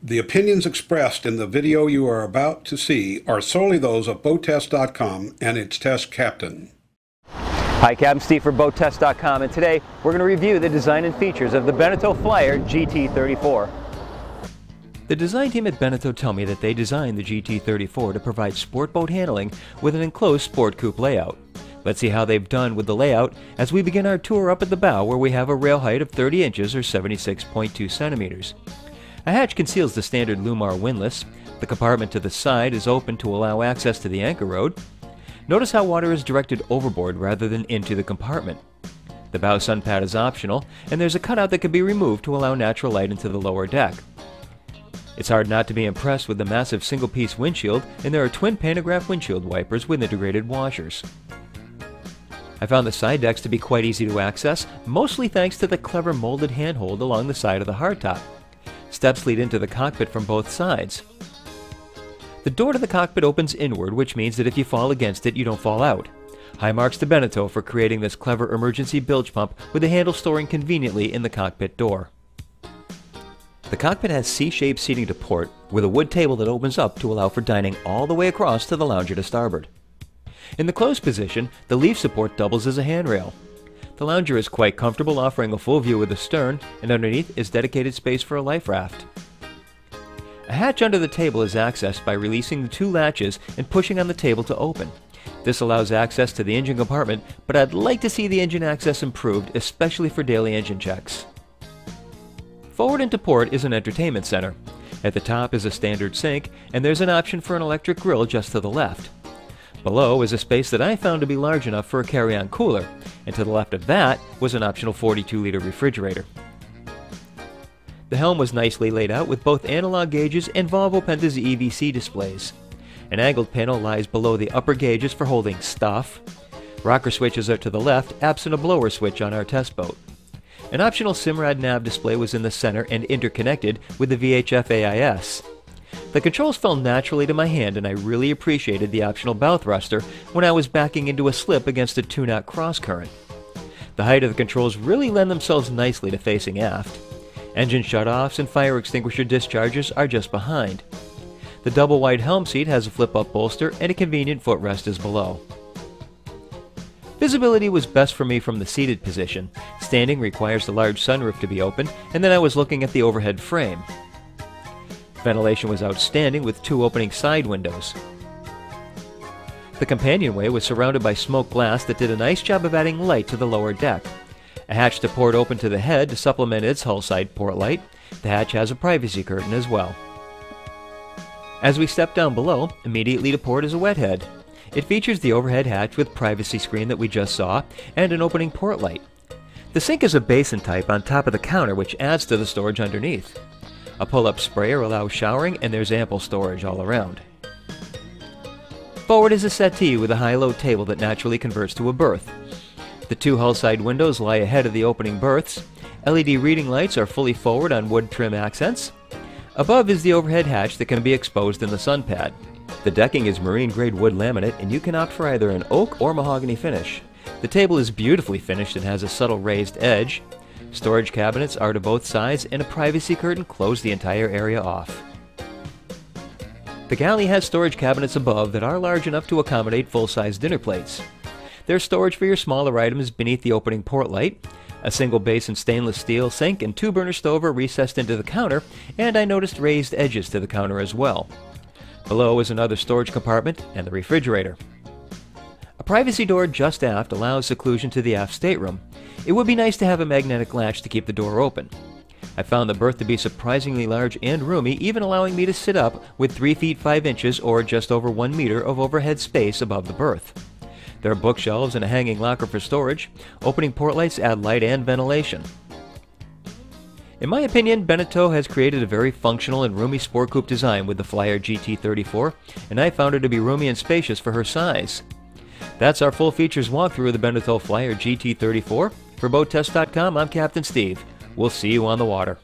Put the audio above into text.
The opinions expressed in the video you are about to see are solely those of BoatTest.com and its test captain. Hi, Captain Steve for BoatTest.com, and today we're going to review the design and features of the Beneteau Flyer GT34. The design team at Beneteau tell me that they designed the GT34 to provide sport boat handling with an enclosed sport coupe layout. Let's see how they've done with the layout as we begin our tour up at the bow, where we have a rail height of 30 inches or 76.2 centimeters. A hatch conceals the standard Lumar windlass. The compartment to the side is open to allow access to the anchor rod. Notice how water is directed overboard rather than into the compartment. The bow sun pad is optional, and there's a cutout that can be removed to allow natural light into the lower deck. It's hard not to be impressed with the massive single-piece windshield, and there are twin pantograph windshield wipers with integrated washers. I found the side decks to be quite easy to access, mostly thanks to the clever molded handhold along the side of the hardtop. Steps lead into the cockpit from both sides. The door to the cockpit opens inward, which means that if you fall against it, you don't fall out. High marks to Beneteau for creating this clever emergency bilge pump with the handle storing conveniently in the cockpit door. The cockpit has C-shaped seating to port, with a wood table that opens up to allow for dining all the way across to the lounger to starboard. In the closed position, the leaf support doubles as a handrail. The lounger is quite comfortable, offering a full view of the stern, and underneath is dedicated space for a life raft. A hatch under the table is accessed by releasing the two latches and pushing on the table to open. This allows access to the engine compartment, but I'd like to see the engine access improved, especially for daily engine checks. Forward into port is an entertainment center. At the top is a standard sink, and there's an option for an electric grill just to the left. Below is a space that I found to be large enough for a carry-on cooler, and to the left of that was an optional 42-liter refrigerator. The helm was nicely laid out with both analog gauges and Volvo Penta's EVC displays. An angled panel lies below the upper gauges for holding stuff. Rocker switches are to the left, absent a blower switch on our test boat. An optional Simrad nav display was in the center and interconnected with the VHF AIS. The controls fell naturally to my hand, and I really appreciated the optional bow thruster when I was backing into a slip against a 2-knot cross current. The height of the controls really lend themselves nicely to facing aft. Engine shutoffs and fire extinguisher dischargers are just behind. The double wide helm seat has a flip-up bolster, and a convenient footrest is below. Visibility was best for me from the seated position. Standing requires the large sunroof to be opened, and then I was looking at the overhead frame. Ventilation was outstanding with two opening side windows. The companionway was surrounded by smoked glass that did a nice job of adding light to the lower deck. A hatch to port opened to the head to supplement its hull side port light. The hatch has a privacy curtain as well. As we step down below, immediately to port is a wet head. It features the overhead hatch with privacy screen that we just saw and an opening port light. The sink is a basin type on top of the counter, which adds to the storage underneath. A pull-up sprayer allows showering, and there's ample storage all around. Forward is a settee with a high-low table that naturally converts to a berth. The two hull side windows lie ahead of the opening berths. LED reading lights are fully forward on wood trim accents. Above is the overhead hatch that can be exposed in the sun pad. The decking is marine-grade wood laminate, and you can opt for either an oak or mahogany finish. The table is beautifully finished and has a subtle raised edge. Storage cabinets are to both sides, and a privacy curtain close the entire area off. The galley has storage cabinets above that are large enough to accommodate full-size dinner plates. There's storage for your smaller items beneath the opening port light. A single basin stainless steel sink and 2-burner stove are recessed into the counter, and I noticed raised edges to the counter as well. Below is another storage compartment and the refrigerator. A privacy door just aft allows seclusion to the aft stateroom. It would be nice to have a magnetic latch to keep the door open. I found the berth to be surprisingly large and roomy, even allowing me to sit up with 3 feet 5 inches or just over 1 meter of overhead space above the berth. There are bookshelves and a hanging locker for storage. Opening port lights add light and ventilation. In my opinion, Beneteau has created a very functional and roomy sport coupe design with the Flyer GT34, and I found her to be roomy and spacious for her size. That's our full features walkthrough of the Beneteau Flyer GT34. For BoatTest.com, I'm Captain Steve. We'll see you on the water.